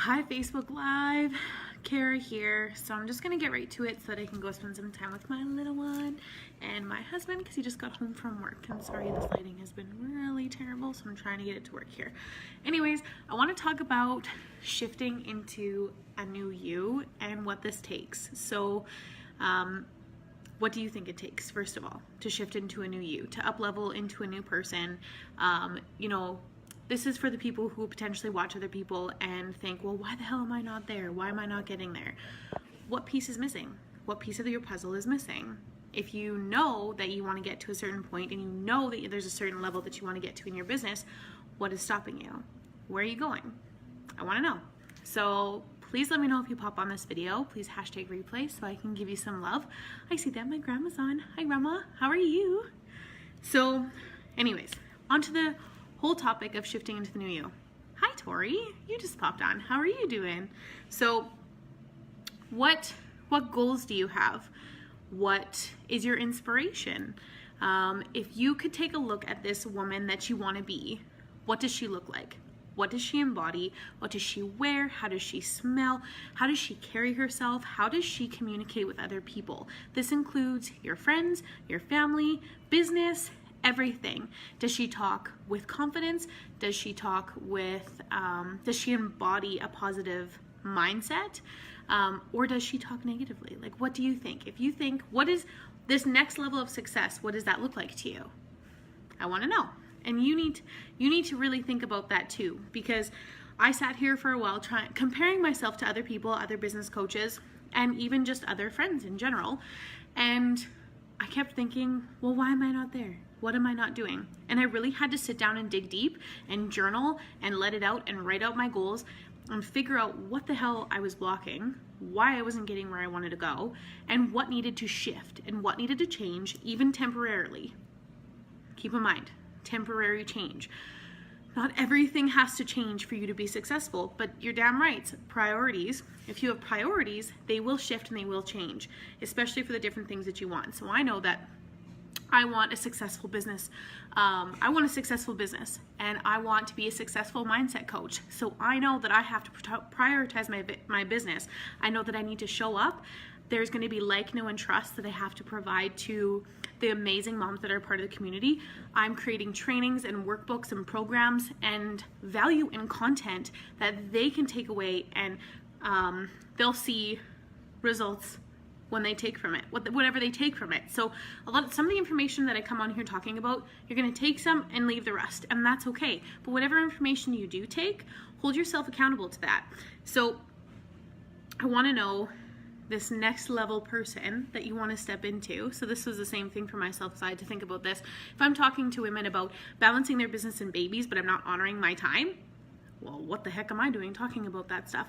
Hi Facebook Live, Cara here. So I'm just gonna get right to it so that I can go spend some time with my little one and my husband because he just got home from work. And sorry, this lighting has been really terrible, so I'm trying to get it to work here. Anyways, I want to talk about shifting into a new you and what this takes. So what do you think it takes, first of all, to shift into a new you, to up level into a new person? This is for the people who potentially watch other people and think, well, why the hell am I not there? Why am I not getting there? What piece is missing? What piece of your puzzle is missing? If you know that you want to get to a certain point and you know that there's a certain level that you want to get to in your business, what is stopping you? Where are you going? I want to know. So please let me know if you pop on this video. Please hashtag replay so I can give you some love. I see that my grandma's on. Hi, Grandma. How are you? So anyways, on to the whole topic of shifting into the new you. Hi, Tori. You just popped on. How are you doing? So what goals do you have? What is your inspiration? If you could take a look at this woman that you want to be, what does she look like? What does she embody? What does she wear? How does she smell? How does she carry herself? How does she communicate with other people? This includes your friends, your family, business, everything. Does she talk with confidence? Does she talk with, does she embody a positive mindset? Or does she talk negatively? Like, what do you think? If you think, what is this next level of success? What does that look like to you? I want to know. And you need to really think about that too, because I sat here for a while comparing myself to other people, other business coaches, and even just other friends in general. And I kept thinking, well, why am I not there? What am I not doing? And I really had to sit down and dig deep and journal and let it out and write out my goals and figure out what the hell I was blocking, why I wasn't getting where I wanted to go, and what needed to shift and what needed to change, even temporarily. Keep in mind, temporary change. Not everything has to change for you to be successful, but you're damn right. Priorities, if you have priorities, they will shift and they will change, especially for the different things that you want. So I know that I want a successful business. I want a successful business, and I want to be a successful mindset coach. So I know that I have to prioritize my business. I know that I need to show up. There's going to be like, know, and trust that I have to provide to the amazing moms that are part of the community. I'm creating trainings and workbooks and programs and value and content that they can take away, and they'll see results when they take from it, whatever they take from it. So some of the information that I come on here talking about, you're going to take some and leave the rest, and that's okay. But whatever information you do take, hold yourself accountable to that. So I want to know this next level person that you want to step into. So this was the same thing for myself, so I had to think about this. If I'm talking to women about balancing their business and babies, but I'm not honoring my time, well, what the heck am I doing talking about that stuff?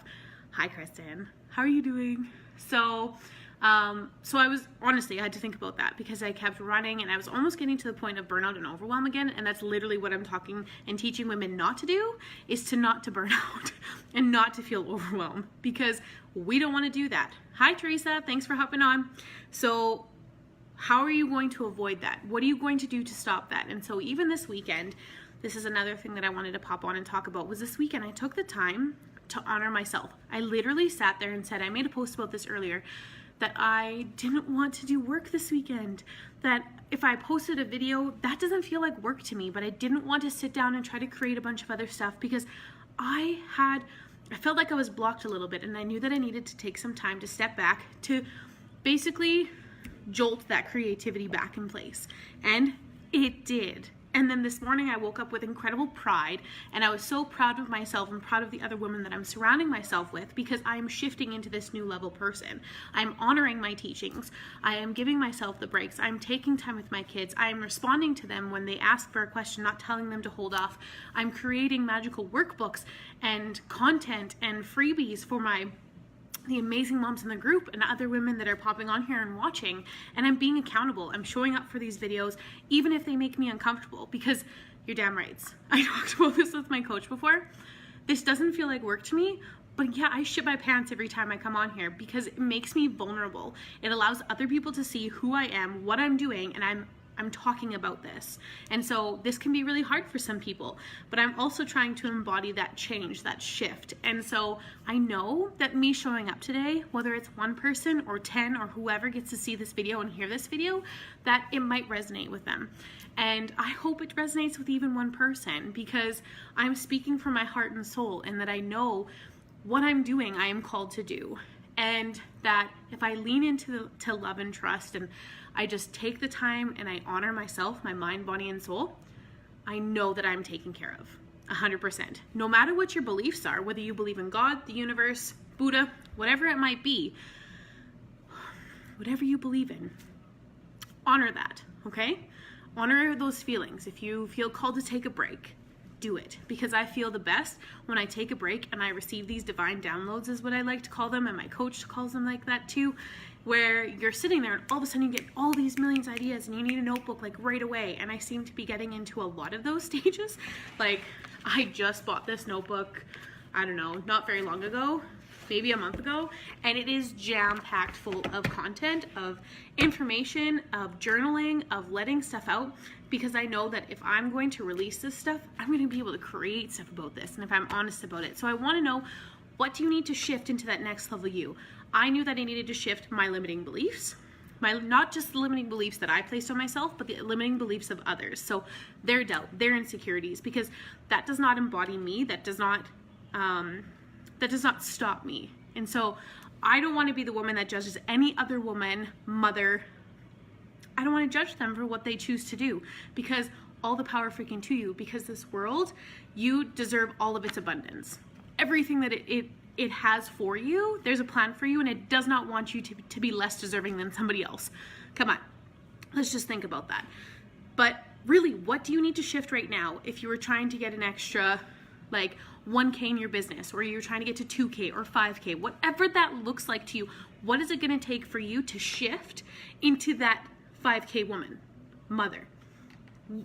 Hi, Kristen. How are you doing? So I was, honestly, I had to think about that because I kept running and I was almost getting to the point of burnout and overwhelm again. And that's literally what I'm talking and teaching women not to do, is to not to burn out and not to feel overwhelmed, because we don't want to do that. Hi, Teresa. Thanks for hopping on. So how are you going to avoid that? What are you going to do to stop that? And so even this weekend, this is another thing that I wanted to pop on and talk about, was this weekend I took the time to honor myself. I literally sat there and said, I made a post about this earlier, that I didn't want to do work this weekend, that if I posted a video, that doesn't feel like work to me, but I didn't want to sit down and try to create a bunch of other stuff because I felt like I was blocked a little bit, and I knew that I needed to take some time to step back to basically jolt that creativity back in place. And it did. And then this morning I woke up with incredible pride, and I was so proud of myself and proud of the other women that I'm surrounding myself with, because I'm shifting into this new level person. I'm honoring my teachings. I am giving myself the breaks. I'm taking time with my kids. I'm responding to them when they ask for a question, not telling them to hold off. I'm creating magical workbooks and content and freebies for the amazing moms in the group and other women that are popping on here and watching, and I'm being accountable. I'm showing up for these videos even if they make me uncomfortable, because you're damn right. I talked about this with my coach before. This doesn't feel like work to me, but yeah, I shit my pants every time I come on here because it makes me vulnerable. It allows other people to see who I am, what I'm doing, and I'm I'm talking about this. And so this can be really hard for some people, but I'm also trying to embody that change, that shift. And so I know that me showing up today, whether it's one person or 10 or whoever gets to see this video and hear this video, that it might resonate with them. And I hope it resonates with even one person, because I'm speaking from my heart and soul, and that I know what I'm doing, I am called to do. And that if I lean into love and trust, and I just take the time and I honor myself, my mind, body, and soul, I know that I'm taken care of 100%. No matter what your beliefs are, whether you believe in God, the universe, Buddha, whatever it might be, whatever you believe in, honor that, okay? Honor those feelings. If you feel called to take a break, do it, because I feel the best when I take a break and I receive these divine downloads, is what I like to call them, and my coach calls them like that too, where you're sitting there and all of a sudden you get all these millions of ideas and you need a notebook like right away. And I seem to be getting into a lot of those stages. Like, I just bought this notebook, I don't know, not very long ago, maybe a month ago, and it is jam-packed full of content, of information, of journaling, of letting stuff out, because I know that if I'm going to release this stuff, I'm going to be able to create stuff about this, and if I'm honest about it. So I want to know, what do you need to shift into that next level you? I knew that I needed to shift my limiting beliefs, not just the limiting beliefs that I placed on myself, but the limiting beliefs of others. So their doubt, their insecurities, because that does not embody me, that does not stop me. And so I don't want to be the woman that judges any other woman, mother. I don't want to judge them for what they choose to do, because all the power freaking to you, because this world, you deserve all of its abundance. Everything that it has for you, there's a plan for you, and it does not want you to be less deserving than somebody else. Come on, let's just think about that. But really, what do you need to shift right now if you were trying to get an extra, like, 1K in your business, or you're trying to get to 2K or 5K, whatever that looks like to you? What is it going to take for you to shift into that 5K woman, mother?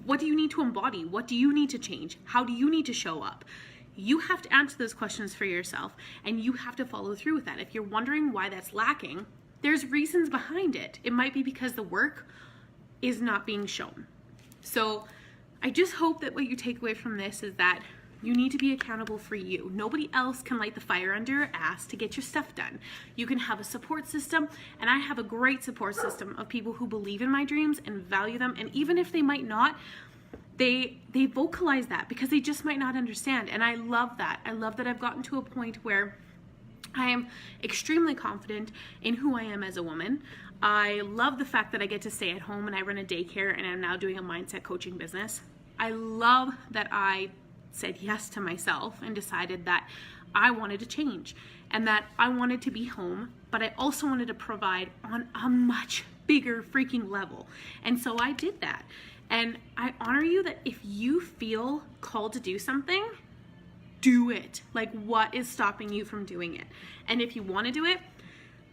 What do you need to embody? What do you need to change? How do you need to show up? You have to answer those questions for yourself, and you have to follow through with that. If you're wondering why that's lacking, there's reasons behind it. It might be because the work is not being shown. So I just hope that what you take away from this is that you need to be accountable for you. Nobody else can light the fire under your ass to get your stuff done. You can have a support system, and I have a great support system of people who believe in my dreams and value them, and even if they might not, they vocalize that, because they just might not understand. And I love that. I love that I've gotten to a point where I am extremely confident in who I am as a woman. I love the fact that I get to stay at home and I run a daycare, and I'm now doing a mindset coaching business. I love that I said yes to myself and decided that I wanted to change, and that I wanted to be home, but I also wanted to provide on a much bigger freaking level. And so I did that. And I honor you that if you feel called to do something, do it. Like, what is stopping you from doing it? And if you want to do it,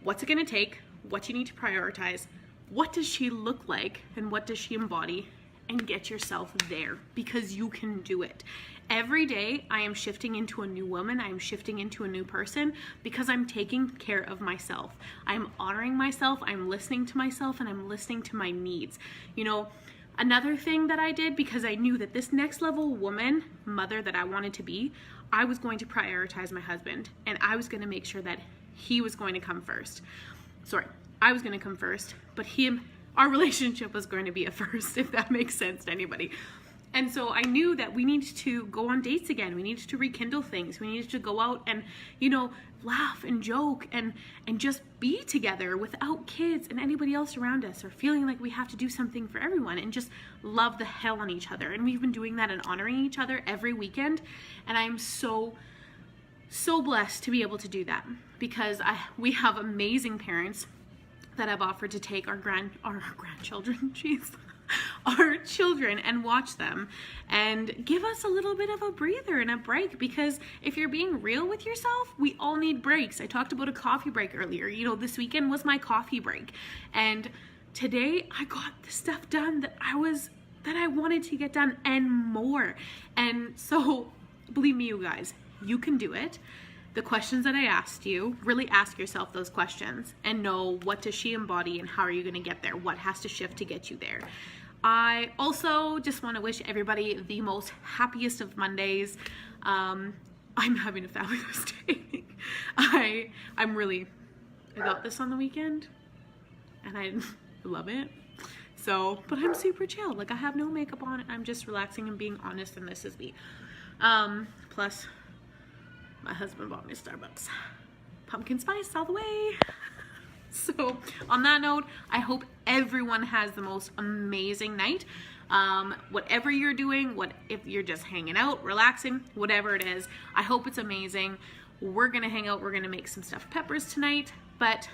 what's it going to take? What do you need to prioritize? What does she look like? And what does she embody? And get yourself there, because you can do it. Every day I am shifting into a new woman. I am shifting into a new person, because I'm taking care of myself. I'm honoring myself. I'm listening to myself, and I'm listening to my needs. You know, another thing that I did, because I knew that this next level woman, mother that I wanted to be, I was going to prioritize my husband, and I was going to make sure that he was going to come first. Sorry, I was going to come first, but our relationship was going to be a first, if that makes sense to anybody. And so I knew that we needed to go on dates again. We needed to rekindle things. We needed to go out and, you know, laugh and joke and just be together without kids and anybody else around us, or feeling like we have to do something for everyone, and just love the hell on each other. And we've been doing that and honoring each other every weekend. And I'm so blessed to be able to do that, because we have amazing parents that have offered to take our grandchildren, our children, and watch them and give us a little bit of a breather and a break. Because if you're being real with yourself, we all need breaks. I talked about a coffee break earlier. You know, this weekend was my coffee break, and today I got the stuff done that I wanted to get done, and more. And so believe me, you guys, you can do it. The questions that I asked you, really ask yourself those questions and know, what does she embody and how are you going to get there? What has to shift to get you there? I also just want to wish everybody the most happiest of Mondays. I'm having a fabulous day. I got this on the weekend and I love it. So, but I'm super chill. Like, I have no makeup on. I'm just relaxing and being honest, and this is me. Plus, my husband bought me Starbucks. Pumpkin spice all the way. So, on that note, I hope everyone has the most amazing night. Whatever you're doing, if you're just hanging out, relaxing, whatever it is, I hope it's amazing. We're gonna hang out. We're gonna make some stuffed peppers tonight. But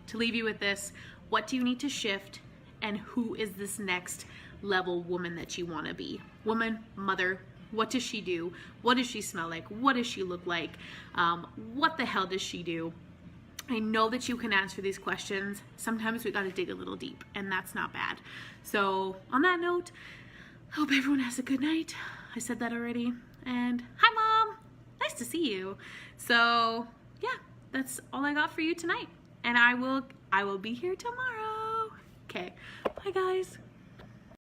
to leave you with this, what do you need to shift? And who is this next level woman that you want to be? Woman, mother, what does she do? What does she smell like? What does she look like? What the hell does she do? I know that you can answer these questions. Sometimes we got to dig a little deep, and that's not bad. So on that note, I hope everyone has a good night. I said that already. And hi, Mom. Nice to see you. So yeah, that's all I got for you tonight. And I will be here tomorrow. Okay, bye guys.